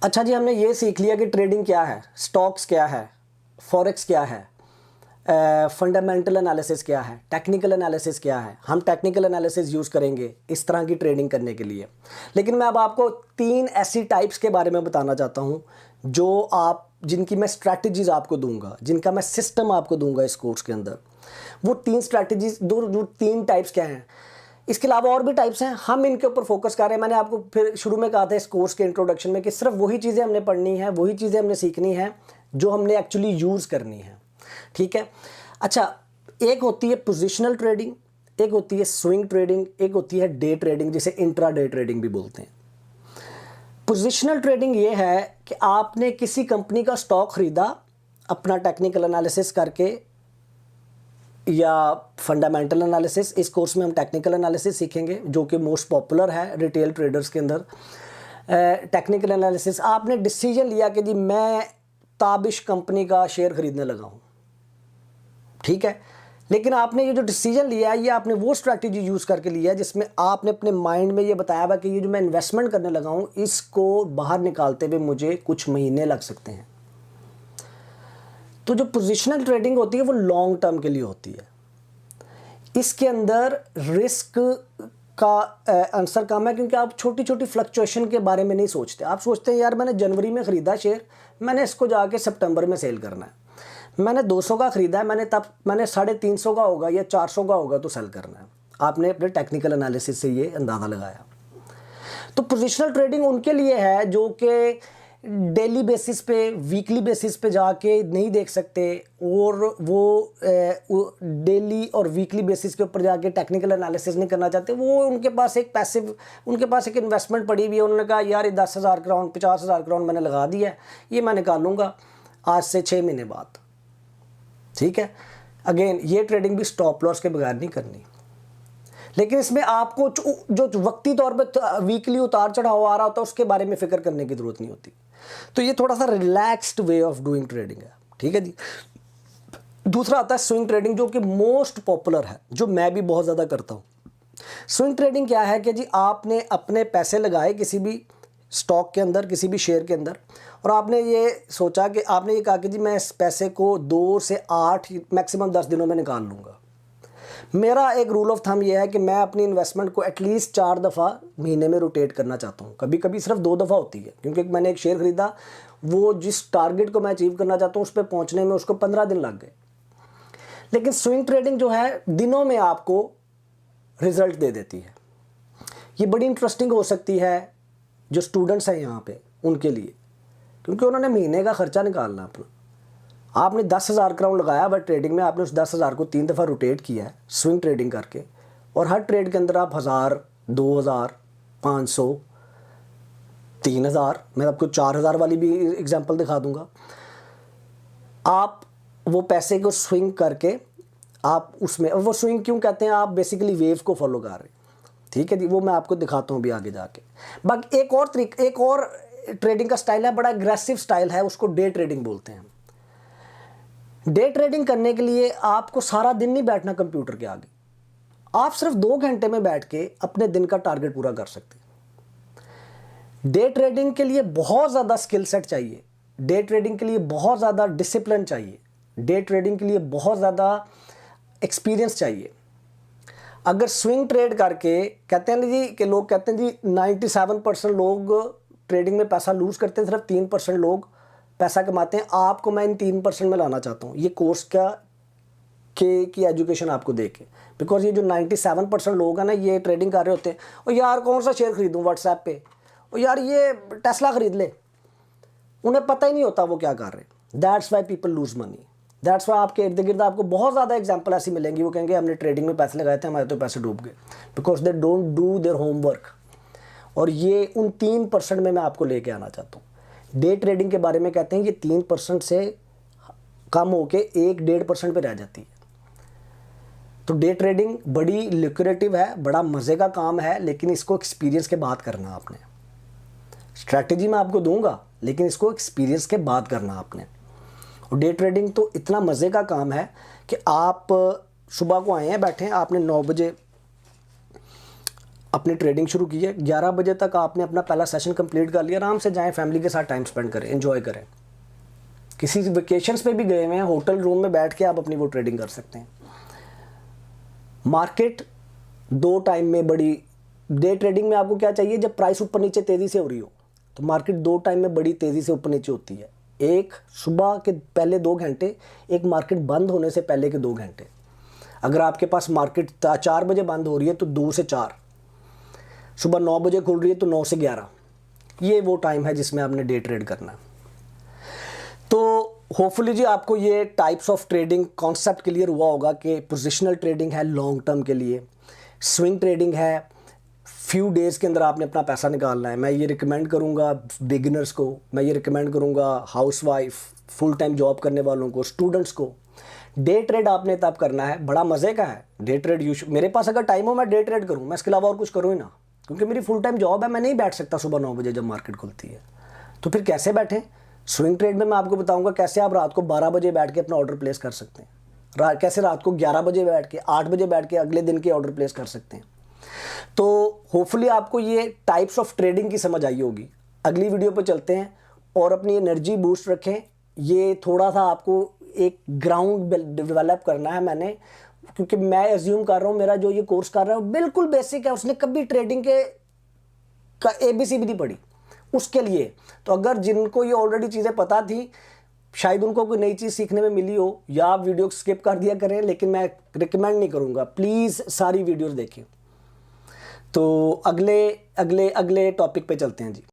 अच्छा जी, हमने ये सीख लिया कि ट्रेडिंग क्या है, स्टॉक्स क्या है, फॉरेक्स क्या है, फंडामेंटल एनालिसिस क्या है, टेक्निकल एनालिसिस क्या है। हम टेक्निकल एनालिसिस यूज़ करेंगे इस तरह की ट्रेडिंग करने के लिए। लेकिन मैं अब आपको 3 ऐसी टाइप्स के बारे में बताना चाहता हूँ जो आप जिनकी मैं स्ट्रैटेजीज़ आपको दूंगा, जिनका मैं सिस्टम आपको दूंगा इस कोर्स के अंदर। वो 3 स्ट्रैटेजीज जो 3 टाइप्स क्या हैं। इसके अलावा और भी टाइप्स हैं, हम इनके ऊपर फोकस कर रहे हैं। मैंने आपको फिर शुरू में कहा था इस कोर्स के इंट्रोडक्शन में कि सिर्फ वही चीज़ें हमने पढ़नी है, वही चीज़ें हमने सीखनी है जो हमने एक्चुअली यूज़ करनी है। ठीक है। अच्छा, एक होती है पोजिशनल ट्रेडिंग, एक होती है स्विंग ट्रेडिंग, एक होती है डे ट्रेडिंग, जिसे इंट्रा डे ट्रेडिंग भी बोलते हैं। पोजिशनल ट्रेडिंग ये है कि आपने किसी कंपनी का स्टॉक खरीदा अपना टेक्निकल एनालिसिस करके या फंडामेंटल एनालिसिस। इस कोर्स में हम टेक्निकल एनालिसिस सीखेंगे जो कि मोस्ट पॉपुलर है रिटेल ट्रेडर्स के अंदर। टेक्निकल एनालिसिस, आपने डिसीजन लिया कि जी मैं ताबिश कंपनी का शेयर खरीदने लगा हूँ, ठीक है। लेकिन आपने ये जो डिसीजन लिया है ये आपने वो स्ट्रैटेजी यूज़ करके लिया है जिसमें आपने अपने माइंड में ये बताया हुआ कि ये जो मैं इन्वेस्टमेंट करने लगा हूँ इसको बाहर निकालते हुए मुझे कुछ महीने लग सकते हैं। तो जो पोजिशनल ट्रेडिंग होती है वो लॉन्ग टर्म के लिए होती है। इसके अंदर रिस्क का आंसर कम है क्योंकि आप छोटी छोटी फ्लक्चुएशन के बारे में नहीं सोचते। आप सोचते हैं यार मैंने जनवरी में ख़रीदा शेयर, मैंने इसको जाके सितंबर में सेल करना है। मैंने 200 का ख़रीदा है, मैंने 350 का होगा या 400 का होगा तो सेल करना है। आपने अपने टेक्निकल एनालिसिस से ये अंदाज़ा लगाया। तो पोजिशनल ट्रेडिंग उनके लिए है जो कि डेली बेसिस पे, वीकली बेसिस पे जाके नहीं देख सकते और वो डेली और वीकली बेसिस के ऊपर जाके टेक्निकल एनालिसिस नहीं करना चाहते। वो उनके पास एक पैसिव, उनके पास एक इन्वेस्टमेंट पड़ी हुई है। उन्होंने कहा यार ये 10,000 क्राउन 50,000 क्राउन मैंने लगा दिया है, ये मैं निकालूंगा आज से 6 महीने बाद, ठीक है। अगेन ये ट्रेडिंग भी स्टॉप लॉस के बगैर नहीं करनी। लेकिन इसमें आपको जो वक्ती तौर पे वीकली उतार चढ़ाव आ रहा होता है उसके बारे में फिक्र करने की जरूरत नहीं होती। तो ये थोड़ा सा relaxed way of doing trading है, ठीक है जी। दूसरा आता है स्विंग ट्रेडिंग जो कि मोस्ट पॉपुलर है, जो मैं भी बहुत ज़्यादा करता हूँ। स्विंग ट्रेडिंग क्या है कि जी आपने अपने पैसे लगाए किसी भी स्टॉक के अंदर, किसी भी शेयर के अंदर, और आपने ये सोचा कि आपने ये कहा कि जी मैं इस पैसे को 2 से 8 मैक्सिमम 10 दिनों में निकाल लूँगा। मेरा एक रूल ऑफ थंब ये है कि मैं अपनी इन्वेस्टमेंट को एटलीस्ट 4 दफ़ा महीने में रोटेट करना चाहता हूँ। कभी कभी सिर्फ 2 दफ़ा होती है क्योंकि मैंने एक शेयर खरीदा, वो जिस टारगेट को मैं अचीव करना चाहता हूँ उस पर पहुँचने में उसको 15 दिन लग गए। लेकिन स्विंग ट्रेडिंग जो है दिनों में आपको रिजल्ट दे देती है। ये बड़ी इंटरेस्टिंग हो सकती है जो स्टूडेंट्स हैं यहाँ पे उनके लिए, क्योंकि उन्होंने महीने का खर्चा निकालना अपना। आपने 10,000 क्राउन लगाया बट ट्रेडिंग में आपने उस 10,000 को 3 दफ़ा रोटेट किया है स्विंग ट्रेडिंग करके, और हर ट्रेड के अंदर आप 1,000, 2,000, 500, 3,000, मैं आपको 4,000 वाली भी एग्जांपल दिखा दूंगा। आप वो पैसे को स्विंग करके आप उसमें, वो स्विंग क्यों कहते हैं, आप बेसिकली वेव को फॉलो कर रहे हैं, ठीक है जी। वो मैं आपको दिखाता हूँ अभी आगे जाके। बाकी एक और ट्रेडिंग का स्टाइल है, बड़ा एग्रेसिव स्टाइल है, उसको डे ट्रेडिंग बोलते हैं। डे ट्रेडिंग करने के लिए आपको सारा दिन नहीं बैठना कंप्यूटर के आगे, आप सिर्फ 2 घंटे में बैठ के अपने दिन का टारगेट पूरा कर सकते हैं। डे ट्रेडिंग के लिए बहुत ज़्यादा स्किल सेट चाहिए, डे ट्रेडिंग के लिए बहुत ज़्यादा डिसिप्लिन चाहिए, डे ट्रेडिंग के लिए बहुत ज़्यादा एक्सपीरियंस चाहिए। अगर स्विंग ट्रेड करके कहते हैं जी कि लोग कहते हैं जी 97% लोग ट्रेडिंग में पैसा लूज करते हैं, सिर्फ 3% लोग पैसा कमाते हैं। आपको मैं इन 3% में लाना चाहता हूँ ये कोर्स की एजुकेशन आपको दे के, बिकॉज ये जो 97% लोग हैं ना ये ट्रेडिंग कर रहे होते हैं, और यार कौन सा शेयर खरीदूँ व्हाट्सएप पे, और यार ये टेस्ला खरीद ले, उन्हें पता ही नहीं होता वो क्या कर रहे हैं। That's why people lose money, that's why आपके इर्द गिर्द आपको बहुत ज़्यादा एग्जाम्पल ऐसी मिलेंगी, वो कहेंगे हमने ट्रेडिंग में पैसे लगाए थे हमारे तो पैसे डूब गए, because they don't do their homework. और ये उन 3% में मैं आपको लेके आना चाहता हूँ। डे ट्रेडिंग के बारे में कहते हैं ये 3% से कम होके 1-1.5% पे रह जाती है। तो डे ट्रेडिंग बड़ी लुक्रेटिव है, बड़ा मज़े का काम है, लेकिन इसको एक्सपीरियंस के बाद करना आपने। स्ट्रैटेजी मैं आपको दूंगा लेकिन इसको एक्सपीरियंस के बाद करना आपने। और डे ट्रेडिंग तो इतना मज़े का काम है कि आप सुबह को आए हैं, बैठे हैं, आपने 9 बजे अपनी ट्रेडिंग शुरू की है, 11 बजे तक आपने अपना पहला सेशन कंप्लीट कर लिया, आराम से जाएं, फैमिली के साथ टाइम स्पेंड करें, एंजॉय करें। किसी वेकेशंस पे भी गए हुए हैं, होटल रूम में बैठ के आप अपनी वो ट्रेडिंग कर सकते हैं। मार्केट दो टाइम में बड़ी, डे ट्रेडिंग में आपको क्या चाहिए, जब प्राइस ऊपर नीचे तेज़ी से हो रही हो तो मार्केट दो टाइम में बड़ी तेज़ी से ऊपर नीचे होती है। एक सुबह के पहले 2 घंटे, एक मार्केट बंद होने से पहले के 2 घंटे। अगर आपके पास मार्केट 4 बजे बंद हो रही है तो 2 से 4, सुबह 9 बजे खुल रही है तो 9 से 11, ये वो टाइम है जिसमें आपने डे ट्रेड करना है। तो होपफुली जी आपको ये types of trading concept clear हुआ होगा कि पोजिशनल ट्रेडिंग है लॉन्ग टर्म के लिए, स्विंग ट्रेडिंग है फ्यू डेज़ के अंदर आपने अपना पैसा निकालना है। मैं ये रिकमेंड करूँगा बिगिनर्स को, मैं ये रिकमेंड करूँगा हाउसवाइफ, फुल टाइम जॉब करने वालों को, स्टूडेंट्स को। डे ट्रेड आपने तब करना है, बड़ा मज़े का है डे ट्रेड। मेरे पास अगर टाइम हो मैं डे ट्रेड करूँ, मैं इसके अलावा और कुछ करूँ ही ना, क्योंकि मेरी फुल टाइम जॉब है, मैं नहीं बैठ सकता सुबह 9 बजे जब मार्केट खुलती है। तो फिर कैसे बैठें? स्विंग ट्रेड में मैं आपको बताऊंगा कैसे आप रात को 12 बजे बैठ के अपना ऑर्डर प्लेस कर सकते हैं, कैसे रात को 11 बजे बैठ के, 8 बजे बैठ के अगले दिन के ऑर्डर प्लेस कर सकते हैं। तो होपफुली आपको ये टाइप्स ऑफ ट्रेडिंग की समझ आई होगी। अगली वीडियो पर चलते हैं और अपनी एनर्जी बूस्ट रखें। ये थोड़ा सा आपको एक ग्राउंड डेवलप करना है मैंने, क्योंकि मैं एज्यूम कर रहा हूँ मेरा जो ये कोर्स कर रहा है बिल्कुल बेसिक है, उसने कभी ट्रेडिंग के का ABC भी नहीं पढ़ी उसके लिए। तो अगर जिनको ये ऑलरेडी चीज़ें पता थी, शायद उनको कोई नई चीज़ सीखने में मिली हो, या आप वीडियो स्किप कर दिया करें, लेकिन मैं रिकमेंड नहीं करूँगा, प्लीज़ सारी वीडियोस देखें। तो अगले टॉपिक पे चलते हैं जी।